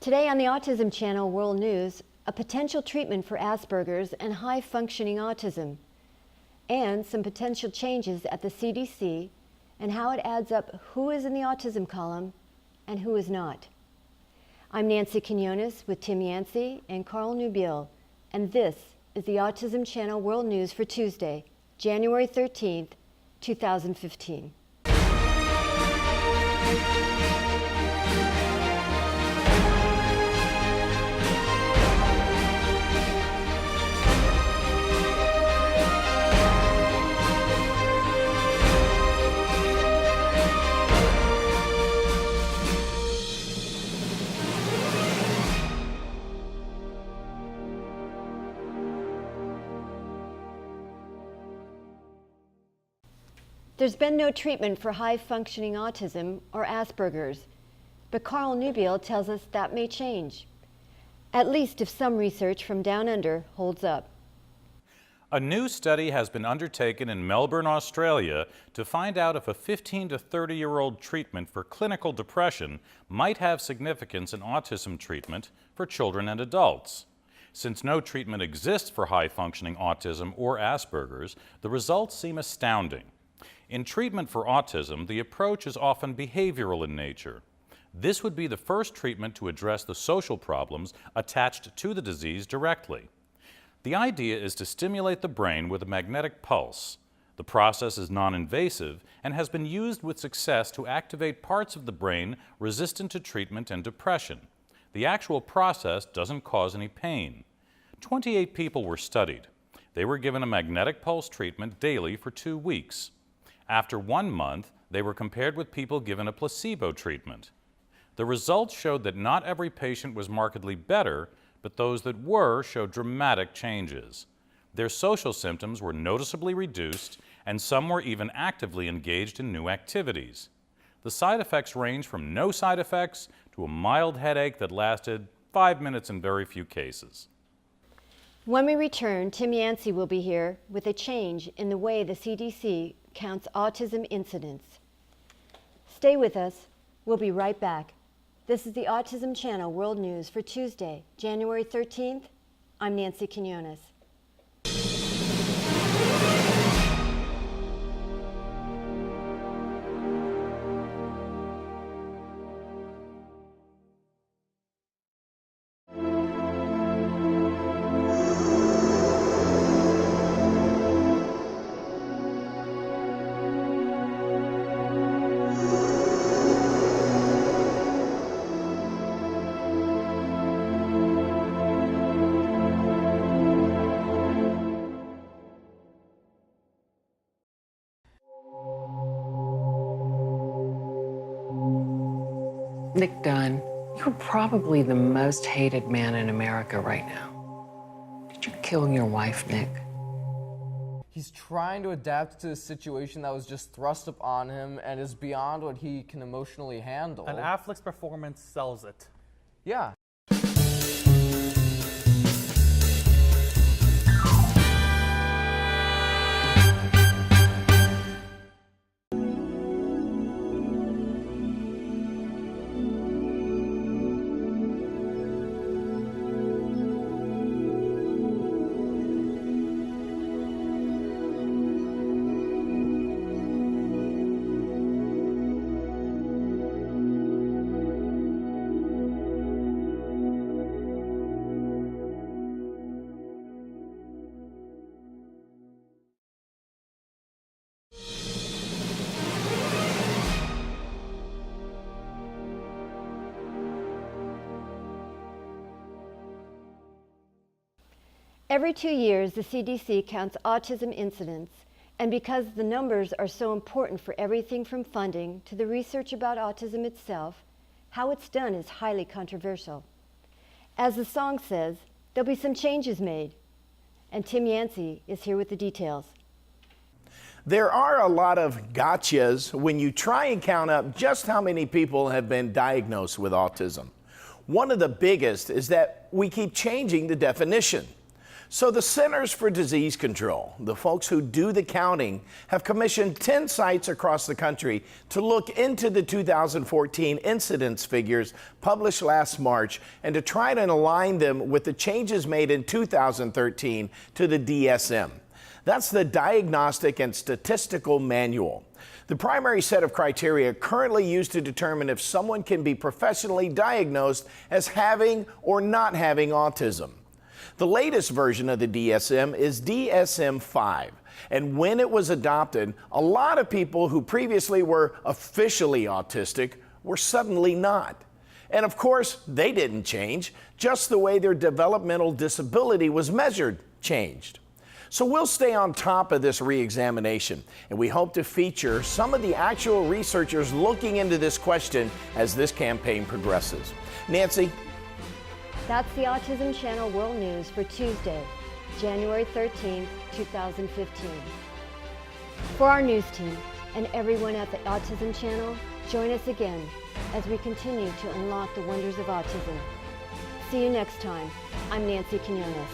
Today on the Autism Channel World News, a potential treatment for Asperger's and high-functioning autism, and some potential changes at the CDC and how it adds up who is in the autism column and who is not. I'm Nancy Quinones with Tim Yancey and Carl Nubiel, and this is the Autism Channel World News for Tuesday, January 13th, 2015. There's been no treatment for high-functioning autism or Asperger's, but Carl Nubiel tells us that may change, at least if some research from down under holds up. A new study has been undertaken in Melbourne, Australia to find out if a 15 to 30-year-old treatment for clinical depression might have significance in autism treatment for children and adults. Since no treatment exists for high-functioning autism or Asperger's, the results seem astounding. In treatment for autism, the approach is often behavioral in nature. This would be the first treatment to address the social problems attached to the disease directly. The idea is to stimulate the brain with a magnetic pulse. The process is non-invasive and has been used with success to activate parts of the brain resistant to treatment and depression. The actual process doesn't cause any pain. 28 people were studied. They were given a magnetic pulse treatment daily for 2 weeks. After 1 month, they were compared with people given a placebo treatment. The results showed that not every patient was markedly better, but those that were showed dramatic changes. Their social symptoms were noticeably reduced, and some were even actively engaged in new activities. The side effects range from no side effects to a mild headache that lasted 5 minutes in very few cases. When we return, Tim Yancey will be here with a change in the way the CDC counts autism incidence. Stay with us. We'll be right back. This is the Autism Channel World News for Tuesday, January 13th. I'm Nancy Quinones. Nick Dunn, you're probably the most hated man in America right now. Did you kill your wife, Nick? He's trying to adapt to a situation that was just thrust upon him and is beyond what he can emotionally handle. And Affleck's performance sells it. Yeah. Every 2 years, the CDC counts autism incidence, and because the numbers are so important for everything from funding to the research about autism itself, how it's done is highly controversial. As the song says, there'll be some changes made, and Tim Yancey is here with the details. There are a lot of gotchas when you try and count up just how many people have been diagnosed with autism. One of the biggest is that we keep changing the definition. So the Centers for Disease Control, the folks who do the counting, have commissioned 10 sites across the country to look into the 2014 incidence figures published last March and to try to align them with the changes made in 2013 to the DSM. That's the Diagnostic and Statistical Manual. The primary set of criteria currently used to determine if someone can be professionally diagnosed as having or not having autism. The latest version of the DSM is DSM-5, and when it was adopted, a lot of people who previously were officially autistic were suddenly not. And of course, they didn't change, just the way their developmental disability was measured changed. So we'll stay on top of this re-examination, and we hope to feature some of the actual researchers looking into this question as this campaign progresses. Nancy? That's the Autism Channel World News for Tuesday, January 13th, 2015. For our news team and everyone at the Autism Channel, join us again as we continue to unlock the wonders of autism. See you next time. I'm Nancy Quinones.